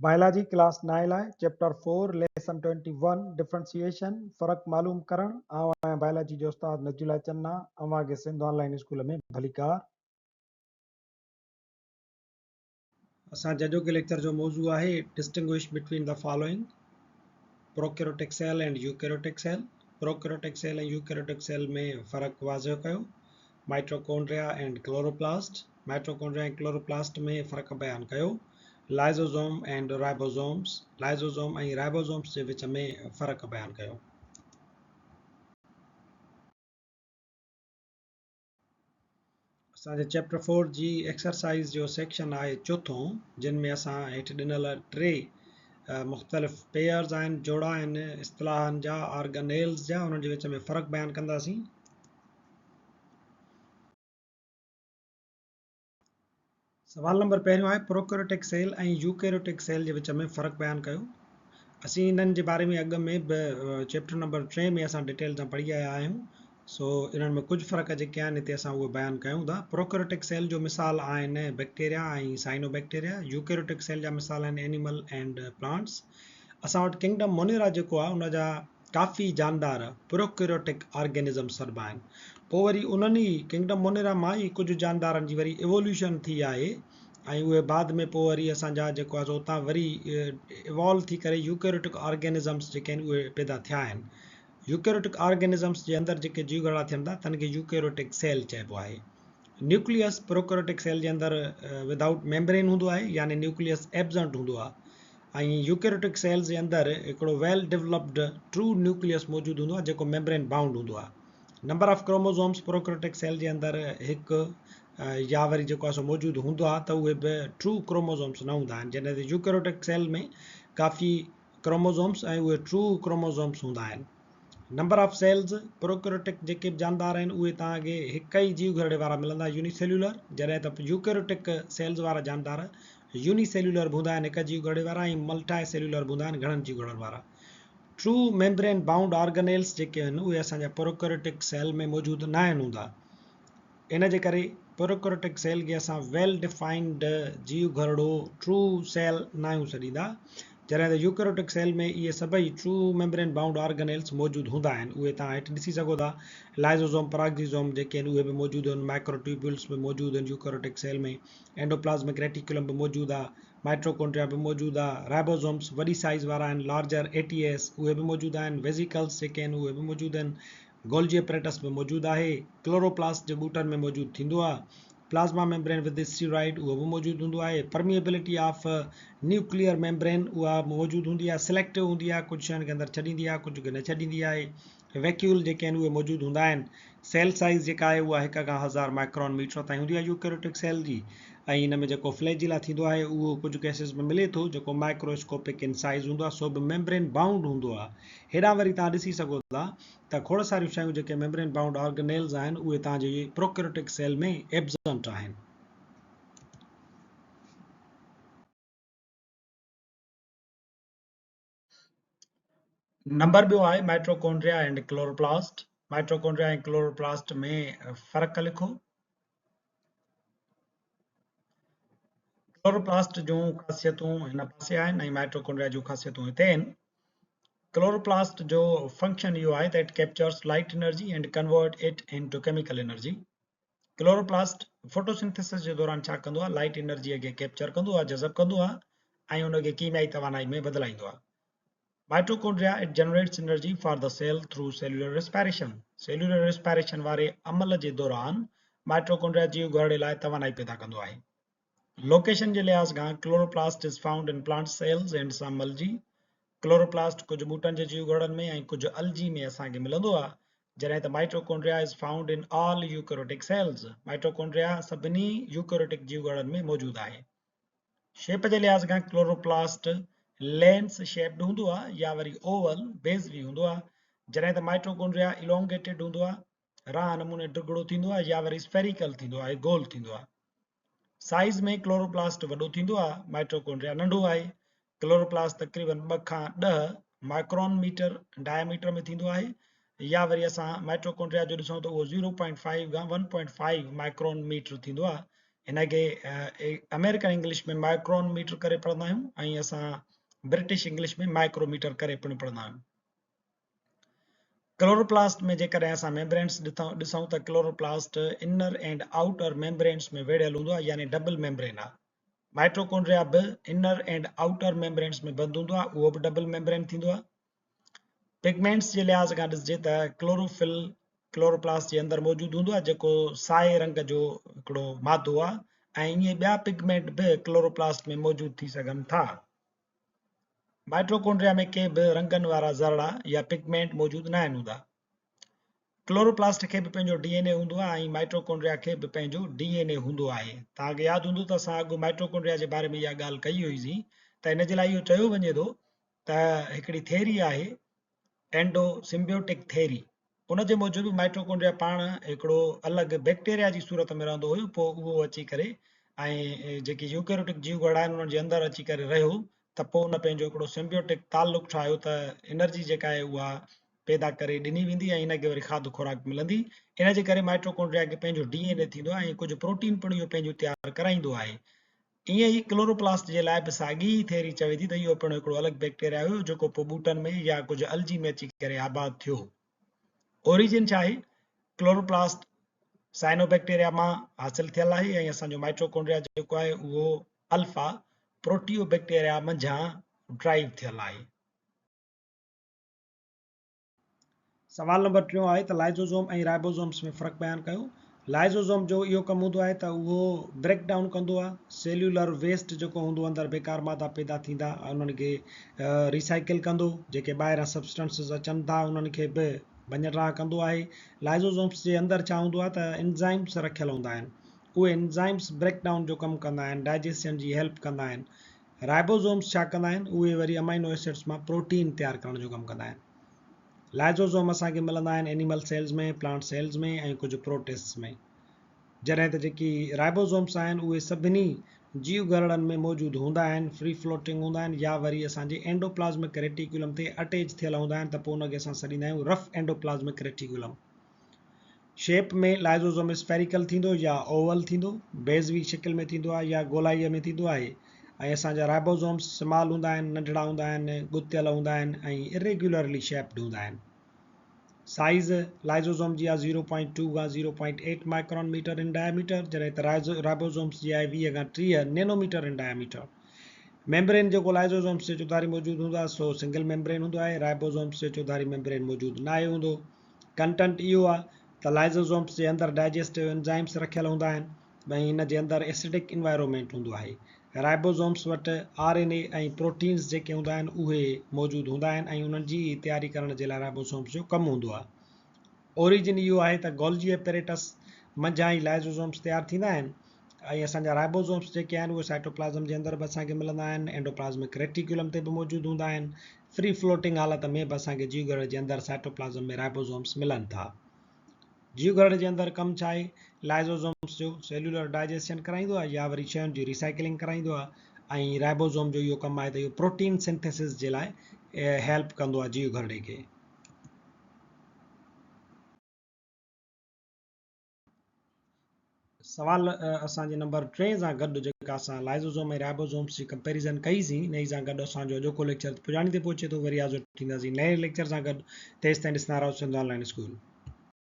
Biology class 9 लाइ chapter 4 lesson 21 differentiation फ़र्क मालूम करण बायोलॉजी जो उस्ताद नजुला चन्ना के सिंध ऑनलाइन स्कूल में भलीकार असां जजो के लेक्चर जो मौजू है distinguish between the following prokaryotic cell and eukaryotic cell prokaryotic cell and eukaryotic cell में फ़र्क वाज़ह कयो mitochondria and chloroplast mitochondria and chloroplast में फ़र्क बयान कयो लाइजोसोम एंड राइबोसोम्स लाइजोसोम ऐं राइबोसोम्स के विच में फ़र्क बयान कयो असांजे चैप्टर 4 जी एक्सरसाइज जो सेक्शन है चौथों जिन में असां हेठि ॾिनल टे मुख़्तलिफ़ पेयर्स आहिनि जोड़ा आहिनि इस्तिलाहनि जा ऑर्गेनेल्स जा उन्हनि जे विच में फ़र्क़ु बयानु कंदासीं सवाल नंबर पहिरियों आहे प्रोकैरियोटिक सेल ऐं यूकैरियोटिक सेल जे विच में फ़र्क़ु बयानु कयो असीं इन्हनि जे बारे में अॻु में चैप्टर नंबर 3 में असां डिटेल सां पढ़ी आया आहियूं सो इन्हनि में कुझु फ़र्क़ जेके आहिनि हिते असां उहे बयानु कयूं था प्रोकैरियोटिक सेल जो मिसाल आहिनि बैक्टीरिया ऐं साइनोबैक्टीरिया यूकैरियोटिक सेल जा मिसाल आहिनि एनिमल एंड प्लांट्स असां वटि किंगडम मोनेरा जेको आहे उन जा काफ़ी जानदार प्रोकैरियोटिक ऑर्गेनिज़म सॾिबा आहिनि पोइ वरी उन्हनि ई किंगडम मोनेरा मां ई कुझु जानदारनि जी वरी इवोल्यूशन थी आहे ऐं उहे बाद में पोइ वरी असांजा जेको आहे सो उतां वरी इवॉल्व थी करे यूकैरियोटिक ऑर्गेनिज़म्स जेके आहिनि उहे पैदा थिया आहिनि यूकैरियोटिक ऑर्गेनिज़म्स जे अंदरि जेके जीव घड़ा थियनि था तन खे यूकैरियोटिक सेल चइबो आहे न्यूक्लियस प्रोकैरियोटिक सेल जे अंदरि विदाउट मेम्ब्रेन हूंदो आहे यानी न्यूक्लियस एब्सेंट हूंदो आहे ऐं यूकैरियोटिक सेल्स जे अंदरि हिकिड़ो वेल डेवलप्ड ट्रू न्यूक्लियस मौजूदु हूंदो आहे जेको मेम्ब्रेन बाउंड हूंदो आहे number of chromosomes prokaryotic cell जे अंदरि हिकु या वरी जेको आहे सो मौजूदु हूंदो आहे त उहे बि ट्रू क्रोमोसोम्स न हूंदा आहिनि जॾहिं त यूकैरियोटिक सेल में काफ़ी क्रोमोसोम्स ऐं उहे ट्रू क्रोमोसोम्स हूंदा आहिनि नंबर ऑफ सेल्स प्रोकैरियोटिक जेके बि जानदार आहिनि उहे तव्हांखे हिकु ई जीव घरड़े वारा मिलंदा यूनिसेल्यूलर जॾहिं त यूकैरियोटिक सेल्स वारा जानदार यूनिसेल्यूलर बि हूंदा आहिनि हिकु जीव घड़े वारा ऐं मल्टाए सेल्यूलर बि हूंदा आहिनि घणनि जीव घड़नि वारा ट्रू मेम्ब्रेन बाउंड ऑर्गेनेल्स जेके आहिनि उहे असांजा प्रोकैरियोटिक सेल में मौजूदु न आहिनि हूंदा इन जे करे प्रोकैरियोटिक सेल खे असां वेल डिफाइंड जीव घरड़ो ट्रू सेल न आहियूं छॾींदा जॾहिं त यूकैरियोटिक सेल में इहे सभई ट्रू मेम्ब्रेन बाउंड ऑर्गेनेल्स मौजूदु हूंदा आहिनि उहे तव्हां हेठि ॾिसी सघो था लाइज़ोसोम पराक्सीसोम जेके आहिनि उहे बि मौजूदु आहिनि माइक्रोट्यूब्यूल्स बि मौजूदु आहिनि यूकैरियोटिक सेल में एंडोप्लाज़्मिक रेटिकुलम बि मौजूदु आहे माइटोकॉन्ड्रिया बि मौजूदु आहे राइबोसोम्स वॾी साइज़ वारा आहिनि लार्जर एटीएस उहे बि मौजूदु आहिनि वेजिकल्स जेके आहिनि उहे बि मौजूदु आहिनि गोल्जी अपरेटस बि मौजूदु आहे क्लोरोप्लास्ट जे बूटनि में मौजूदु थींदो आहे प्लाज़्मा मेम्ब्रेन विद स्टीरॉइड उहो बि मौजूदु हूंदो आहे परमिएबिलिटी ऑफ न्यूक्लियर मेम्ब्रेन उहा मौजूदु हूंदी आहे सिलेक्टिव हूंदी आहे कुझु शयुनि खे अंदरि छॾींदी आहे कुझु खे न छॾींदी आहे वैक्यूल जेके आहिनि उहे मौजूदु हूंदा आहिनि सेल साइज़ जेका आहे उहा 1000 माइक्रोन मीटर ताईं हूंदी आहे यूकैरियोटिक सेल जी ऐं हिन में जेको फ्लैजिला थींदो आहे उहो कुझु केसिस में मिले थो जेको माइक्रोस्कोपिक इन साइज़ हूंदो आहे सो बि मेम्ब्रेन बाउंड हूंदो आहे हेॾां वरी तव्हां ॾिसी सघो था त खोड़ सारियूं शयूं जेके मेम्ब्रेन बाउंड ऑर्गेनेल्स आहिनि उहे तव्हांजे प्रोकैरियोटिक सेल में एब्सेंट आहिनि नंबर ॿियो आहे माइटोकॉन्ड्रिया एंड क्लोरोप्लास्ट माइटोकॉन्ड्रिया ऐं क्लोरोप्लास्ट में फ़र्क़ु लिखो क्लोरोप्लास्ट जूं ख़ासियतूं हिन पासे आहिनि ऐं माइटोकॉन्ड्रिया जूं ख़ासियतूं हिते आहिनि क्लोरोप्लास्ट जो फंक्शन इहो आहे त it captures light energy and convert it into chemical energy chloroplast photosynthesis जे दौरान छा कंदो आहे लाइट एनर्जीअ खे कैप्चर कंदो आहे जज़ब कंदो आहे ऐं उनखे कीमियाई तवानाई में बदिलाईंदो आहे mitochondria it generates energy for the cell through cellular respiration वारे अमल जे दौरान माइटोकॉन्ड्रिया जीव घरड़े लाइ तवानाई पैदा कंदो आहे लोकेशन जे लिहाज़ खां chloroplast is found in plant cells and some algae chloroplast कुझु ॿूटनि जे जीव घड़नि में ऐं कुझु अलजी में असांखे मिलंदो आहे जॾहिं त mitochondria is found in all eukaryotic cells mitochondria सभिनी यूकैरियोटिक जीव घड़नि में मौजूदु आहे शेप जे लिहाज़ खां क्लोरोप्लास्ट लेंस शेप्ड हूंदो आहे या वरी ओवल बेज़वी हूंदो आहे जॾहिं त माइटोकॉन्ड्रिया इलोंगेटेड हूंदो आहे राह नमूने डिघड़ो थींदो आहे या वरी स्फेरिकल थींदो आहे गोल थींदो आहे साइज़ में क्लोरोप्लास्ट वॾो थींदो आहे माइटोकॉन्ड्रिया नंढो आहे क्लोरोप्लास्ट तक़रीबन 2 खां 10 माइक्रोन मीटर डायमीटर में थींदो आहे या वरी असां माइटोकॉन्ड्रिया जो ॾिसूं त उहो 0.5 खां 1.5 माइक्रोन मीटर थींदो आहे इनखे अमेरिकन इंग्लिश में माइक्रोन मीटर करे पढ़ंदा आहियूं ऐं असां ब्रिटिश इंग्लिश में माइक्रोमीटर करे पिणु पढ़ंदा आहियूं। क्लोरोप्लास्ट में जेकॾहिं असां मेम्ब्रेन्स ॾिसूं त chloroplast inner and outer membranes में वेढ़ियल हूंदो आहे, यानी डबल मेम्ब्रेन आहे। माइट्रोकोन्ड्रिया बि इनर एंड आउटर मेम्ब्रेन्स में बंदि हूंदो आहे, उहो बि डबल मेम्ब्रेन थींदो आहे। पिगमेंट्स जे लिहाज़ खां ॾिसजे त क्लोरोफिल क्लोरोप्लास्ट जे अंदरि मौजूदु हूंदो आहे, जेको साए रंग जो हिकिड़ो मादो आहे, ऐं इहे ॿिया पिगमेंट बि क्लोरोप्लास्ट में मौजूदु थी सघनि था। माइट्रोकोन्ड्रिया में के बि रंगनि वारा ज़रड़ा या पिगमेंट मौजूदु न आहिनि हूंदा। क्लोरोप्लास्ट खे बि पंहिंजो डीएनए हूंदो आहे ऐं माइट्रोकोन्ड्रिया खे बि पंहिंजो डीएनए हूंदो आहे। तव्हांखे यादि हूंदो त असां अॻु माइट्रोकोन्ड्रिया जे बारे में इहा ॻाल्हि कई हुईसीं, त इन जे लाइ इहो चयो वञे थो त हिकिड़ी थेरी आहे एंडो सिम्बियोटिक थेरी। उन जे मूजिबि माइट्रोकोन्ड्रिया पाण हिकिड़ो अलॻि बैक्टीरिया जी सूरत में रहंदो हुयो, पोइ उहो अची करे ऐं जेकी यूकेरियोटिक जीव घड़ा आहिनि उन्हनि जे अंदरि अची करे रहियो, त पोइ उन पंहिंजो हिकिड़ो सिम्बियोटिक ताल्लुक ठाहियो त एनर्जी जेका आहे उहा पैदा करे ॾिनी वेंदी ऐं इनखे वरी खाधो खुराक मिलंदी। इन जे करे माइट्रोकोन्ड्रिया खे पंहिंजो डीएनए थींदो आहे ऐं कुझु प्रोटीन पिणु इहो पंहिंजो तयारु कराईंदो आहे। ईअं ई क्लोरोप्लास्ट जे लाइ बि साॻी थेरी चवे थी त इहो पिणु हिकिड़ो अलॻि बैक्टीरिया हुयो, जेको पोइ ॿूटनि में या कुझु अलजी में अची करे आबाद थियो। ओरिजिन छा आहे? क्लोरोप्लास्ट साइनोबैक्टीरिया मां हासिल थियल आहे ऐं असांजो माइट्रोकोन्ड्रिया जेको आहे उहो अल्फा प्रोटियोबैक्टीरिया मंझां ड्राइव थियल आहे। सवाल नंबर 3 आहे त लाइसोसोम ऐं राइबोसोम्स में फ़र्क़ु बयानु कयो। लाइसोसोम जो इहो कमु हूंदो आहे त उहो ब्रेक डाउन कंदो आहे सेल्युलर वेस्ट जेको हूंदो अंदरि बेकार मादा पैदा थींदा उन्हनि खे रिसाइकिल कंदो, जेके ॿाहिरां सब्सटेंसिस अचनि था उन्हनि खे बि वञणा कंदो आहे। लाइसोसोम्स जे अंदरि छा हूंदो आहे त एंजाइम्स रखियल हूंदा आहिनि, उहे एंजाइम्स ब्रेक डाउन जो कमु कंदा आहिनि, डाइजेशन जी हेल्प कंदा आहिनि। राइबोसोम्स छा कंदा आहिनि? उहे वरी अमाइनो एसिड्स मां प्रोटीन तयारु करण जो कमु कंदा आहिनि। लाइसोसोम असांखे मिलंदा आहिनि एनिमल सेल्स में, प्लांट सेल्स में ऐं कुझु प्रोटिस्ट में, जॾहिं त जेकी राइबोसोम्स आहिनि उहे सभिनी जीव घरड़नि में मौजूदु हूंदा आहिनि, फ्री फ्लोटिंग हूंदा आहिनि या वरी असांजे एंडोप्लाज़्मिक रेटिकुलम ते अटैच थियल हूंदा आहिनि, त पोइ उनखे असां सॾींदा आहियूं रफ एंडोप्लाज़्मिक रेटिकुलम। शेप में लाइसोसोम स्फेरिकल थींदो या ओवल थींदो, बेज़वी शिकिल में थींदो आहे या गोलाईअ में थींदो आहे, ऐं असांजा राइबोसोम्स स्मॉल हूंदा आहिनि, नंढड़ा हूंदा आहिनि, गुथियल हूंदा आहिनि ऐं इरेग्युलरली शेप्ड हूंदा आहिनि। साइज़ लाइसोसोम जी आहे 0.2 खां 0.8 माइक्रोन मीटर इन डायमीटर, जॾहिं त राइबोसोम्स जी आहे 20 खां 30 नैनोमीटर इन डायमीटर। मेम्ब्रेन जेको लाइसोसोम्स जे चौधारी मौजूदु हूंदो आहे सो सिंगल मेम्ब्रेन हूंदो आहे, राइबोसोम्स जे चौधारी मेम्ब्रेन मौजूदु न आहे हूंदो। कंटेंट इहो आहे त लाइसोसोम्स जे अंदरि डाइजेस्टिव एंजाइम्स रखियल हूंदा आहिनि ऐं इन जे अंदरि एसिडिक इन्वायरमेंट हूंदो आहे। राइबोसोम्स वटि RNA ऐं प्रोटीन्स जेके हूंदा आहिनि उहे मौजूदु हूंदा आहिनि ऐं उन्हनि जी तयारी करण जे लाइ राइबोसोम्स जो कमु हूंदो आहे। ओरिजिन इहो आहे त गोल्जी एपेरेटस मंझां ई लाइसोसोम्स तयारु थींदा आहिनि ऐं असांजा राइबोसोम्स जेके आहिनि उहे साइटोप्लाज़म जे अंदरि बि असांखे मिलंदा आहिनि, एंडोप्लाज़्मिक रेटिकुलम ते बि मौजूदु हूंदा आहिनि, फ्री फ्लोटिंग हालत में बि असांखे जीव घड़ जे अंदरि साइटोप्लाज़म में राइबोसोम्स मिलनि था। जीव घड़ जे अंदरि कमु छा आहे? लाइसोसोम्स जो सेल्युलर डाइजेशन कराईंदो आहे या वरी शयुनि जी रिसाइकिलिंग कराईंदो आहे, ऐं राइबोसोम जो इहो कमु आहे त इहो प्रोटीन सिंथेसिस जे लाइ हेल्प कंदो आहे जीव घड़े खे। सवाल असांजे नंबर 3 सां गॾु जेका असां लाइसोसोम ऐं राइबोसोम्स जी कंपेरिज़न कईसीं, इन सां गॾु असांजो अॼोको लेक्चर पुॼाणी ते पहुचे थो। वरी हाज़िर थींदासीं नए लेक्चर सां गॾु। तेसिताईं ॾिसंदा रहो सिंध ऑनलाइन स्कूल।